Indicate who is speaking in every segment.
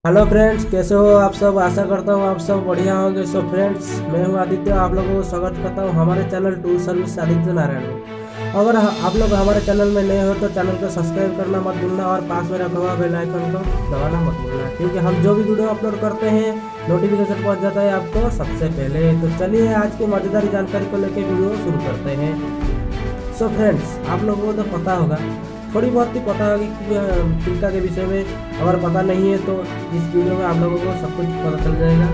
Speaker 1: Hello friends, कैसे हो आप सब। आशा करता हूँ आप सब बढ़िया होंगे। सो फ्रेंड्स, मैं हूँ आदित्य, आप लोगों को स्वागत करता हूँ हमारे channel tour service Aditya Narayan में। अगर आप लोग हमारे चैनल में नए हो तो चैनल को सब्सक्राइब करना मत भूलना और पास में रखा हुआ बेल आइकन को दबाना मत भूलना, क्योंकि हम जो भी वीडियो अपलोड करते हैं नोटिफिकेशन पहुँच जाता है आपको सबसे पहले। तो चलिए आज की मज़ेदार जानकारी को लेकर वीडियो शुरू करते हैं। सो फ्रेंड्स, आप लोगों को तो पता होगा, थोड़ी बहुत ही पता होगी कि चिल्का के विषय में। अगर पता नहीं है तो इस वीडियो में आप लोगों को सब कुछ पता चल जाएगा।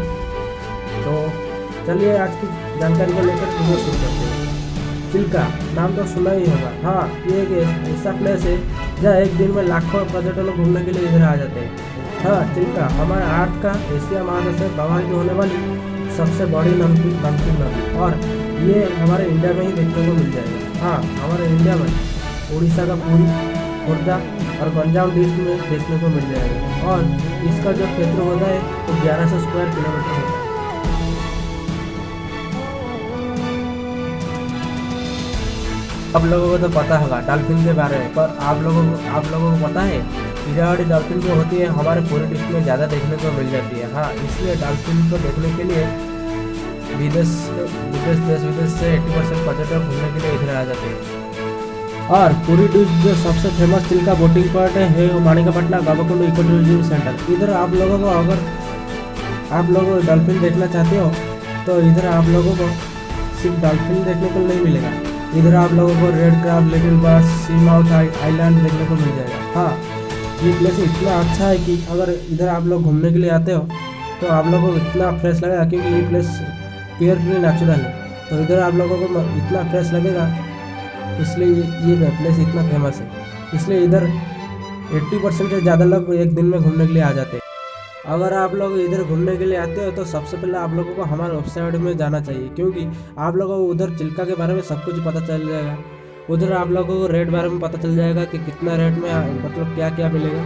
Speaker 1: तो चलिए आज की जानकारी को लेकर वीडियो शुरू करते हैं। चिल्का नाम तो सुना ही होगा। हाँ, ये एक ऐसा प्लेस है जहाँ एक दिन में लाखों पर्यटक लोग घूमने के लिए इधर आ जाते हैं। हाँ, चिल्का हमारे अर्थ का एशिया महादेश में प्रवाहित होने वाली सबसे बड़ी नमकीन नदी, और ये हमारे इंडिया में ही देखने को मिल जाएगा। हाँ, हमारे इंडिया में उड़ीसा का पुरी, खुर्दा और गंजाम डिस्ट्रिक्ट में देखने को मिल जाएगा, और इसका जो क्षेत्र होता है वो 1100 स्क्वायर किलोमीटर होता है। आप लोगों को तो पता होगा डॉल्फिन के बारे में, पर आप लोगों को पता है इरावदी डॉल्फिन जो होती है हमारे पूरे डिस्ट्रिक्ट में ज़्यादा देखने को मिल जाती है। हाँ, इसलिए डॉल्फिन को देखने के लिए देश विदेश से 80% पर्यटक घूमने के लिए इधर आ जाते हैं। और पूरी डिस्ट्रिक्ट जो सबसे फेमस चिल्का बोटिंग पॉइंट है वो माणिकपट्टनम गाबाकुंड इको टूरिज्म सेंटर। इधर आप लोगों को, अगर आप लोग डॉल्फिन देखना चाहते हो तो इधर आप लोगों को सिर्फ डॉल्फिन देखने को नहीं मिलेगा, इधर आप लोगों को red crab, little birds, sea mouth island देखने को मिल जाएगा। हाँ, ये प्लेस इतना अच्छा है कि अगर इधर आप लोग घूमने के लिए आते हो तो आप लोगों को इतना फ्रेश लगेगा, क्योंकि ये प्लेस प्योरली नेचुरल है। तो इधर आप लोगों को इतना फ्रेश लगेगा, इसलिए ये प्लेस इतना फेमस है। इसलिए इधर 80% से ज़्यादा लोग एक दिन में घूमने के लिए आ जाते हैं। अगर आप लोग इधर घूमने के लिए आते हो तो सबसे पहले आप लोगों को हमारे वेबसाइट में जाना चाहिए, क्योंकि आप लोगों को उधर चिल्का के बारे में सब कुछ पता चल जाएगा। उधर आप लोगों को रेट बारे में पता चल जाएगा कि कितना रेट में मतलब क्या क्या मिलेगा।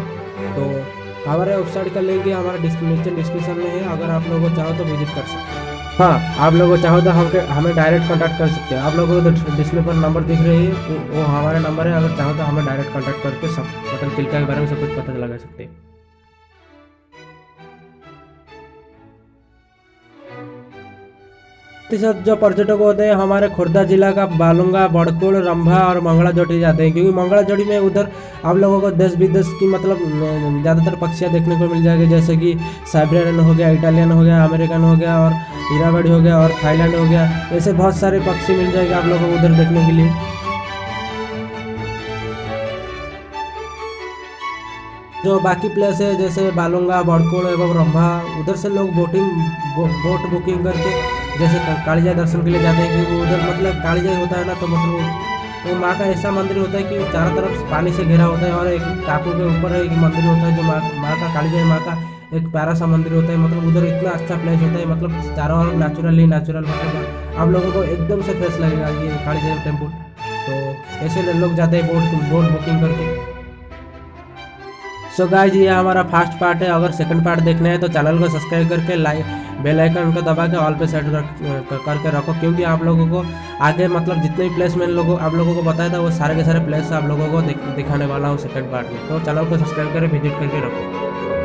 Speaker 1: तो हमारे वेबसाइट का लिंक हमारे डिस्क्रिप्शन में है, अगर आप लोगों को चाहो तो विजिट कर सकते हैं। हाँ, आप लोगों को चाहो तो हमें डायरेक्ट कांटेक्ट कर सकते हैं। आप लोगों को तो डिस्प्ले पर नंबर दिख रही है, वो हमारा नंबर है। अगर चाहो तो हमें डायरेक्ट कांटेक्ट करके सब मतलब चिल्का के बारे में सब कुछ पता लगा सकते हैं। प्रतिशत जो पर्यटक होते हैं हमारे खुर्दा जिला का बालुंगा, बड़कुल, रंभा और मंगला जोड़ी जाते हैं, क्योंकि मंगला जोड़ी में उधर आप लोगों को देश विदेश की मतलब ज़्यादातर पक्षियाँ देखने को मिल जाएगी, जैसे कि साइबेरियन हो गया, इटालियन हो गया, अमेरिकन हो गया और हीराबड़ी हो गया और थाईलैंड हो गया। ऐसे बहुत सारे पक्षी मिल जाएंगे आप लोगों को उधर देखने के लिए। जो बाकी प्लेस है जैसे बालुंगा, बड़कुल एवं रंभा, उधर से लोग बोट बुकिंग करके जैसे कालीजाई दर्शन के लिए जाते हैं, क्योंकि उधर मतलब कालीजाई होता है ना, तो मतलब वो माँ का ऐसा मंदिर होता है कि चारों तरफ पानी से घिरा होता है, और एक टापू के ऊपर एक मंदिर होता है जो माँ का कालीजाई माँ का एक प्यारा सा मंदिर होता है। मतलब उधर इतना अच्छा प्लेस होता है, मतलब चारों ओर नेचुरल मतलब आप लोगों को एकदम से फ्रेश लगेगा ये कालीजाई टेम्पल। तो ऐसे लोग जाते हैं बोट बुकिंग करके। सो गाइस, ये हमारा फर्स्ट पार्ट है। अगर सेकंड पार्ट देखना है तो चैनल को सब्सक्राइब करके बेल आइकन को दबा के ऑल पे सेट करके रखो, क्योंकि आप लोगों को आगे मतलब जितने भी प्लेस मैंने आप लोगों को बताया था वो सारे के सारे प्लेस आप लोगों को दिखाने वाला हूँ सेकंड पार्ट में। तो चैनल को सब्सक्राइब करके विजिट करके रखो।